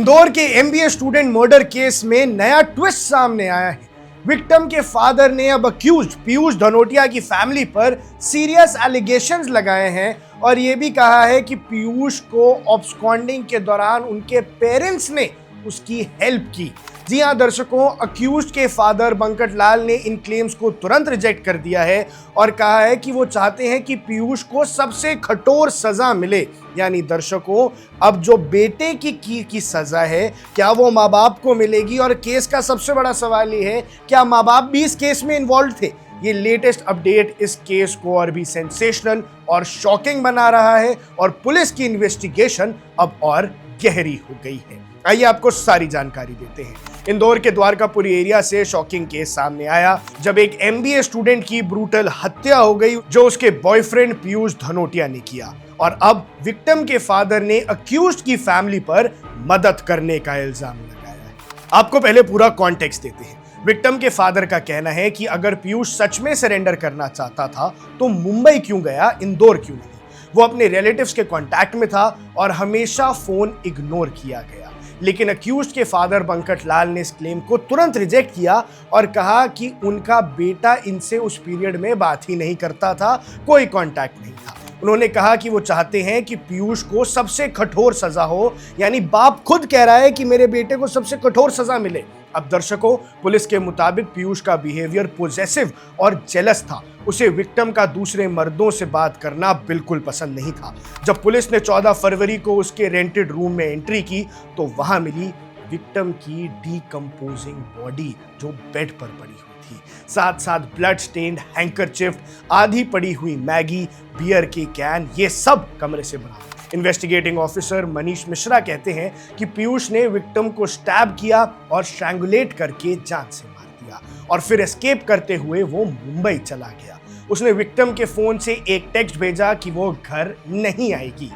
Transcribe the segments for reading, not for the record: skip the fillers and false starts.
इंदौर के MBA student murder case में नया ट्विस्ट सामने आया है। विक्टिम के फादर ने अब अक्यूज्ड पीयूष धनोटिया की फैमिली पर सीरियस एलिगेशंस लगाए हैं और यह भी कहा है कि पीयूष को ऑब्सकॉन्डिंग के दौरान उनके पेरेंट्स ने उसकी हेल्प की। जी हां दर्शकों, अक्यूज्ड के फादर बंकट लाल ने इन क्लेम्स को तुरंत रिजेक्ट कर दिया है और कहा है कि वो चाहते हैं कि पीयूष को सबसे कठोर सजा मिले। यानी दर्शकों, अब जो बेटे की सजा है, क्या वो माँ बाप को मिलेगी? और केस का सबसे बड़ा सवाल ये है, क्या माँ बाप भी इस केस में इन्वॉल्व थे? ये लेटेस्ट अपडेट इस केस को और भी सेंसेशनल और शॉकिंग बना रहा है और पुलिस की इन्वेस्टिगेशन अब और गहरी हो गई है। आइए आपको सारी जानकारी देते हैं। इंदौर के द्वारकापुरी एरिया से शॉकिंग केस सामने आया जब एक एमबीए स्टूडेंट की ब्रूटल हत्या हो गई जो उसके बॉयफ्रेंड पीयूष धनोटिया ने किया और अब विक्टिम के फादर ने अक्यूज्ड की फैमिली पर मदद करने का इल्जाम लगाया है। आपको पहले पूरा कॉन्टेक्स्ट देते हैं। विक्टिम के फादर का कहना है कि अगर पीयूष सच में सरेंडर करना चाहता था तो मुंबई क्यों गया, इंदौर क्यों नहीं? वो अपने रिलेटिव्स के कांटेक्ट में था और हमेशा फोन इग्नोर किया गया। लेकिन अक्यूज्ड के फादर बंकट लाल ने इस क्लेम को तुरंत रिजेक्ट किया और कहा कि उनका बेटा इनसे उस पीरियड में बात ही नहीं करता था, कोई कांटेक्ट नहीं था। उन्होंने कहा कि वो चाहते हैं कि पीयूष को सबसे कठोर सजा हो, यानी बाप खुद कह रहा है कि मेरे बेटे को सबसे कठोर सजा मिले। अब दर्शकों, पुलिस के मुताबिक पीयूष का बिहेवियर पॉजेसिव और जेलस था। उसे विक्टिम का दूसरे मर्दों से बात करना बिल्कुल पसंद नहीं था। जब पुलिस ने 14 फरवरी को उसके रेंटेड रूम में एंट्री की तो वहां मिली विक्टिम की डीकंपोजिंग बॉडी जो बेड पर पड़ी हुई थी। साथ साथ ब्लड स्टेन्ड हैंकरचिफ, आधी पड़ी हुई मैगी, बियर की कैन, ये सब कमरे से बरामद। इन्वेस्टिगेटिंग ऑफिसर मनीष मिश्रा कहते हैं कि पीयूष ने विक्टिम को स्टैब किया और स्ट्रैंगुलेट करके जान से मार दिया और फिर एस्केप करते हुए वो मुंबई चला गया। उसने विक्टिम के फोन से एक टेक्स्ट भेजा कि वो घर नहीं आएगी।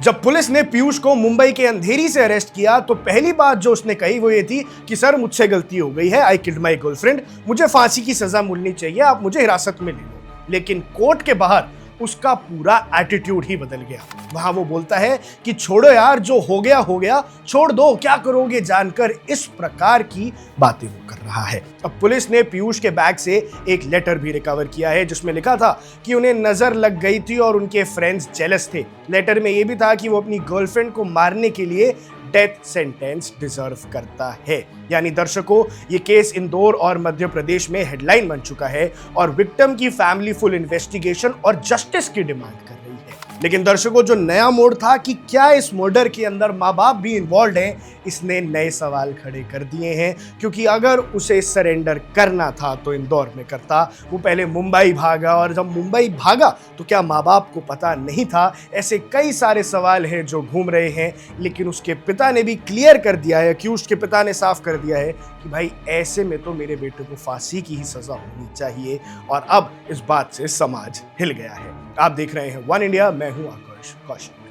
जब पुलिस ने पीयूष को मुंबई के अंधेरी से अरेस्ट किया तो पहली बात जो उसने कही वो ये थी कि सर, मुझसे गलती हो गई है, आई किल्ड माई गर्लफ्रेंड, मुझे फांसी की सजा मिलनी चाहिए, आप मुझे हिरासत में ले लो। लेकिन कोर्ट के बाहर उसका पूरा एटीट्यूड ही बदल गया। वहां वो बोलता है कि छोड़ो यार, जो हो गया, छोड़ दो, क्या करोगे जानकर, इस प्रकार की बातें वो कर रहा है। अब पुलिस ने पीयूष के बैग से एक लेटर भी रिकवर किया है जिसमें लिखा था कि उन्हें नजर लग गई थी और उनके फ्रेंड्स जेलस थे। लेटर में यह भी था कि वो अपनी गर्लफ्रेंड को मारने के लिए डेथ सेंटेंस डिजर्व करता है। यानी दर्शकों, ये केस इंदौर और मध्य प्रदेश में हेडलाइन बन चुका है और विक्टिम की फैमिली फुल इन्वेस्टिगेशन और जस्टिस की डिमांड कर रही है। लेकिन दर्शकों, जो नया मोड़ था कि क्या इस मर्डर के अंदर माँ बाप भी इन्वॉल्व हैं, इसने नए सवाल खड़े कर दिए हैं। क्योंकि अगर उसे सरेंडर करना था तो इंदौर में करता, वो पहले मुंबई भागा और जब मुंबई भागा तो क्या माँ बाप को पता नहीं था? ऐसे कई सारे सवाल हैं जो घूम रहे हैं। लेकिन उसके पिता ने भी क्लियर कर दिया है, अक्यूज्ड के पिता ने साफ कर दिया है कि भाई ऐसे में तो मेरे बेटे को फांसी की ही सजा होनी चाहिए। और अब इस बात से समाज हिल गया है। आप देख रहे हैं वन इंडिया, मैं हूं आकाश Kaushik.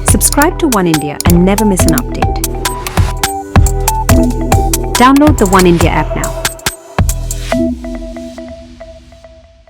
Subscribe to One India and never miss an update. Download the One India app now.